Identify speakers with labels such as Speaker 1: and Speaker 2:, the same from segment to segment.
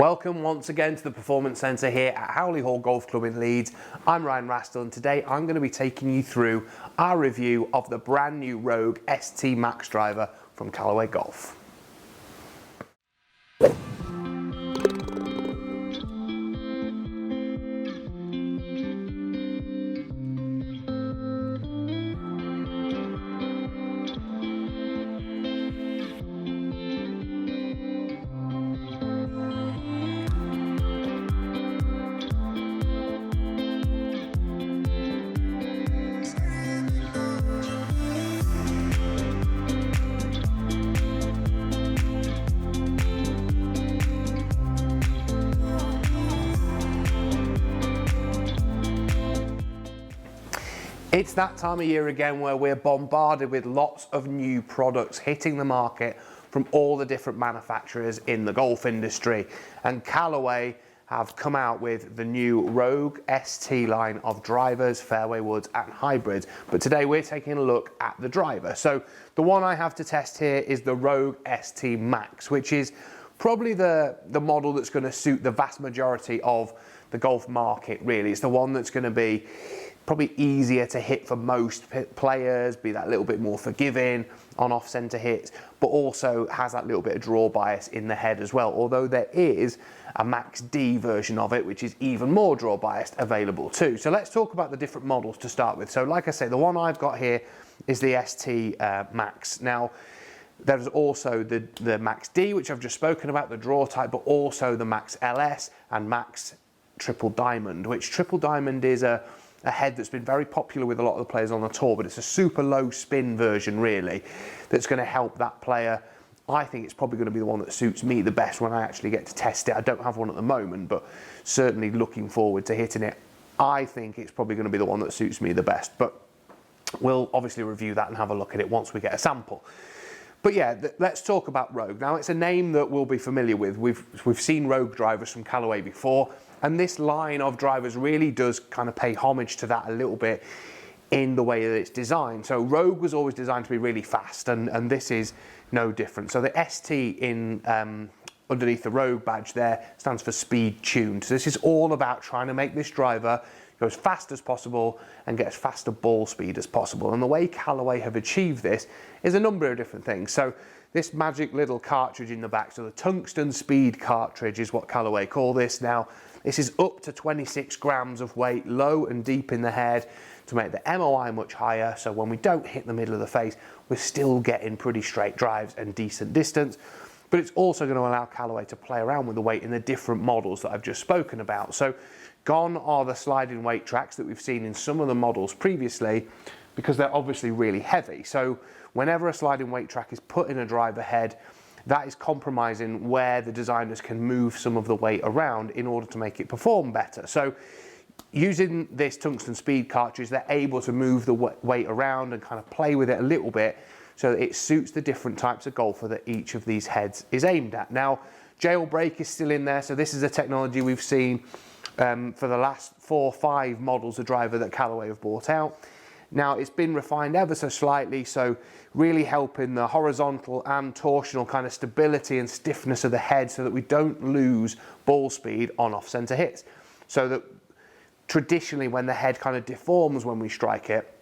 Speaker 1: Welcome once again to the Performance Centre here at Howley Hall Golf Club in Leeds. I'm Ryan Rastell and today I'm going to be taking you through our review of the brand new Rogue ST Max driver from Callaway Golf. It's that time of year again where we're bombarded with lots of new products hitting the market from all the different manufacturers in the golf industry. And Callaway have come out with the new Rogue ST line of drivers, fairway woods and hybrids. But today we're taking a look at the driver. So the one I have to test here is the Rogue ST Max, which is probably the model that's going to suit the vast majority of the golf market, really. It's the one that's going to be probably easier to hit for most players, be that little bit more forgiving on off-centre hits, but also has that little bit of draw bias in the head as well. Although there is a Max D version of it, which is even more draw biased, available too. So let's talk about the different models to start with. So like I say, the one I've got here is the ST Max. Now, there's also the Max D, which I've just spoken about, the draw type, but also the Max LS and Max Triple Diamond, which Triple Diamond is a head that's been very popular with a lot of the players on the tour, but it's a super low spin version really that's going to help that player. I think it's probably going to be the one that suits me the best when I actually get to test it. I don't have one at the moment, but certainly looking forward to hitting it. I think it's probably going to be the one that suits me the best, but we'll obviously review that and have a look at it once we get a sample. But yeah, let's talk about Rogue. Now, it's a name that we'll be familiar with. We've seen Rogue drivers from Callaway before, and this line of drivers really does kind of pay homage to that a little bit in the way that it's designed. So Rogue was always designed to be really fast, and this is no different. So the ST in underneath the Rogue badge there stands for speed tuned. So this is all about trying to make this driver go as fast as possible and get as fast a ball speed as possible. And the way Callaway have achieved this is a number of different things. So this magic little cartridge in the back, so the tungsten speed cartridge is what Callaway call this. Now, this is up to 26 grams of weight, low and deep in the head, to make the MOI much higher. So when we don't hit the middle of the face, we're still getting pretty straight drives and decent distance. But it's also going to allow Callaway to play around with the weight in the different models that I've just spoken about. So gone are the sliding weight tracks that we've seen in some of the models previously, because they're obviously really heavy. So whenever a sliding weight track is put in a driver head, that is compromising where the designers can move some of the weight around in order to make it perform better. So using this tungsten speed cartridge, they're able to move the weight around and kind of play with it a little bit so that it suits the different types of golfer that each of these heads is aimed at. Now, Jailbreak is still in there, so this is a technology we've seen for the last 4 or 5 models of driver that Callaway have brought out. Now, it's been refined ever so slightly, so really helping the horizontal and torsional kind of stability and stiffness of the head so that we don't lose ball speed on off-centre hits. So that traditionally when the head kind of deforms when we strike it,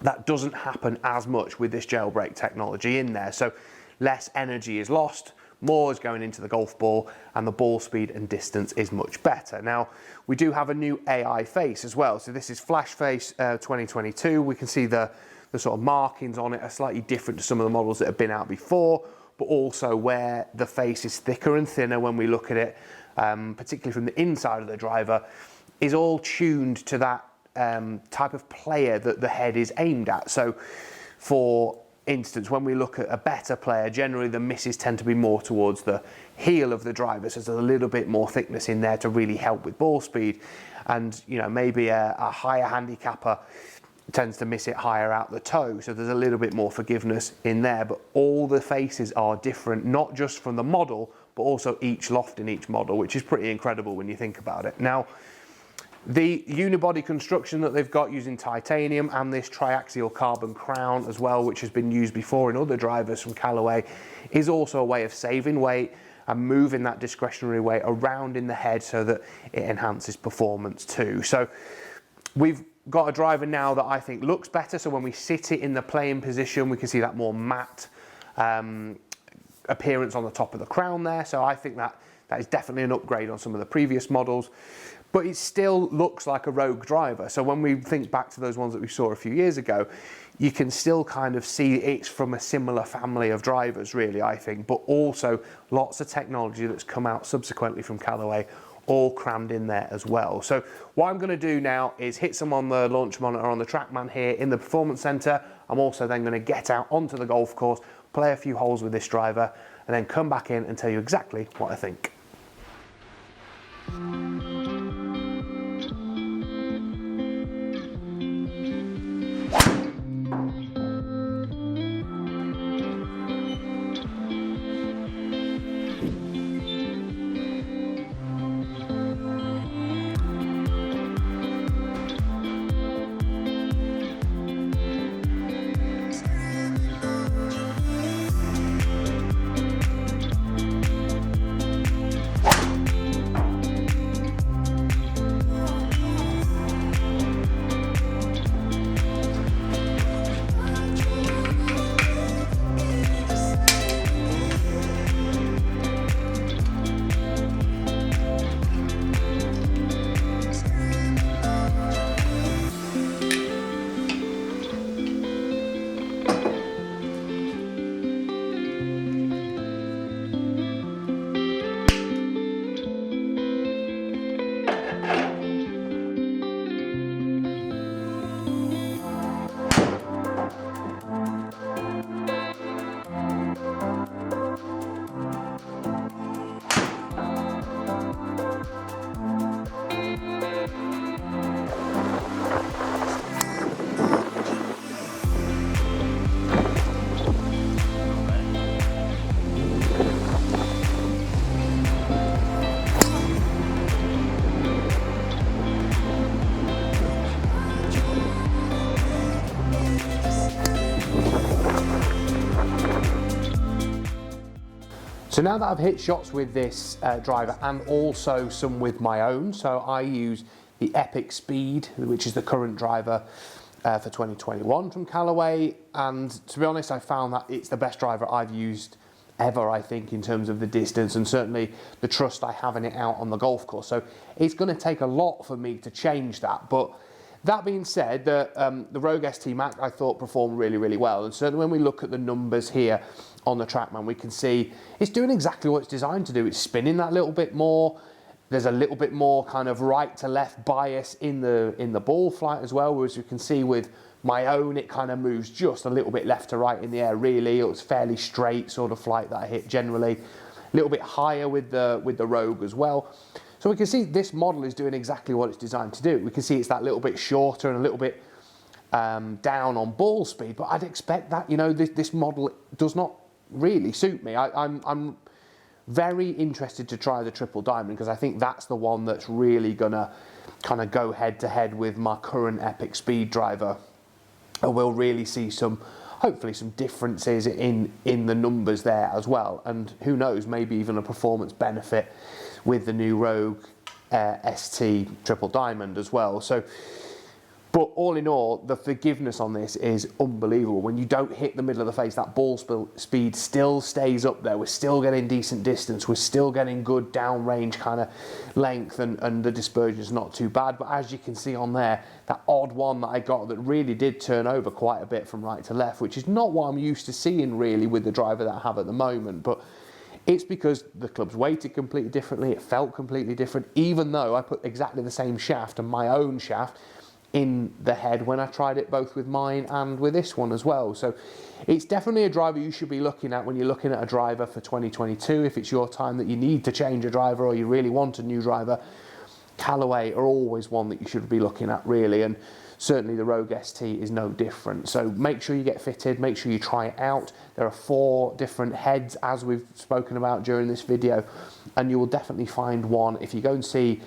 Speaker 1: that doesn't happen as much with this Jailbreak technology in there. So less energy is lost, more is going into the golf ball, and the ball speed and distance is much better. Now, we do have a new AI face as well. So this is Flash Face 2022. We can see the sort of markings on it are slightly different to some of the models that have been out before, but also where the face is thicker and thinner when we look at it, particularly from the inside of the driver, is all tuned to that type of player that the head is aimed at. So for instance, when we look at a better player, generally the misses tend to be more towards the heel of the driver, so there's a little bit more thickness in there to really help with ball speed. And you know, maybe a higher handicapper tends to miss it higher out the toe, so there's a little bit more forgiveness in there. But all the faces are different, not just from the model, but also each loft in each model, which is pretty incredible when you think about it. Now, the unibody construction that they've got using titanium and this triaxial carbon crown as well, which has been used before in other drivers from Callaway, is also a way of saving weight and moving that discretionary weight around in the head so that it enhances performance too. So we've got a driver now that I think looks better. So when we sit it in the playing position, we can see that more matte appearance on the top of the crown there. So I think that is definitely an upgrade on some of the previous models, but it still looks like a Rogue driver. So when we think back to those ones that we saw a few years ago, you can still kind of see it's from a similar family of drivers really, I think, but also lots of technology that's come out subsequently from Callaway, all crammed in there as well. So what I'm going to do now is hit some on the launch monitor on the trackman here in the performance center. I'm also then going to get out onto the golf course, play a few holes with this driver, and then come back in and tell you exactly what I think. So now that I've hit shots with this driver and also some with my own, so I use the Epic Speed, which is the current driver for 2021 from Callaway, and to be honest, I found that it's the best driver I've used ever, I think, in terms of the distance and certainly the trust I have in it out on the golf course. So it's going to take a lot for me to change that, but that being said, the Rogue ST Mac I thought performed really, really well, and certainly when we look at the numbers here on the trackman, we can see it's doing exactly what it's designed to do. It's spinning that little bit more. There's a little bit more kind of right to left bias in the ball flight as well, whereas you can see with my own, it kind of moves just a little bit left to right in the air really. It was fairly straight sort of flight that I hit generally. A little bit higher with the Rogue as well. So we can see this model is doing exactly what it's designed to do. We can see it's that little bit shorter and a little bit down on ball speed, but I'd expect that, you know, this model does not really suit me. I'm very interested to try the Triple Diamond because I think that's the one that's really gonna kind of go head to head with my current Epic Speed driver. And we'll really see hopefully some differences in the numbers there as well, and who knows, maybe even a performance benefit with the new Rogue ST Triple Diamond as well. So, but all in all, the forgiveness on this is unbelievable. When you don't hit the middle of the face, that ball speed still stays up there. We're still getting decent distance. We're still getting good downrange kind of length, and the dispersion is not too bad. But as you can see on there, that odd one that I got that really did turn over quite a bit from right to left, which is not what I'm used to seeing really with the driver that I have at the moment. But it's because the club's weighted completely differently. It felt completely different, even though I put exactly the same shaft and my own shaft in the head when I tried it both with mine and with this one as well. So it's definitely a driver you should be looking at when you're looking at a driver for 2022. If it's your time that you need to change a driver or you really want a new driver, Callaway are always one that you should be looking at really, and certainly the Rogue ST is no different. So make sure you get fitted, make sure you try it out. There are 4 different heads as we've spoken about during this video, and you will definitely find one. If you go and see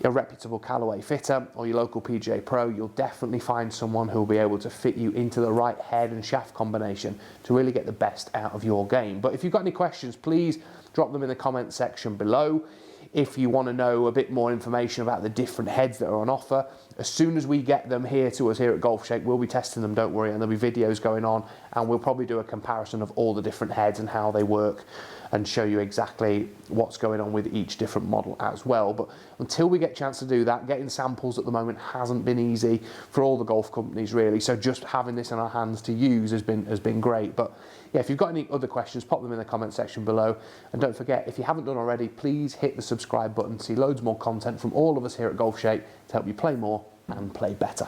Speaker 1: a reputable Callaway fitter or your local PGA Pro, you'll definitely find someone who will be able to fit you into the right head and shaft combination to really get the best out of your game. But if you've got any questions, please drop them in the comment section below. If you want to know a bit more information about the different heads that are on offer, as soon as we get them here to us here at Golfshake, we'll be testing them, don't worry, and there'll be videos going on, and we'll probably do a comparison of all the different heads and how they work and show you exactly what's going on with each different model as well. But until we get a chance to do that, getting samples at the moment hasn't been easy for all the golf companies really, so just having this in our hands to use has been great. But yeah, if you've got any other questions, pop them in the comment section below, and don't forget, if you haven't done already, please hit the subscribe button to see loads more content from all of us here at Golfshake to help you play more and play better.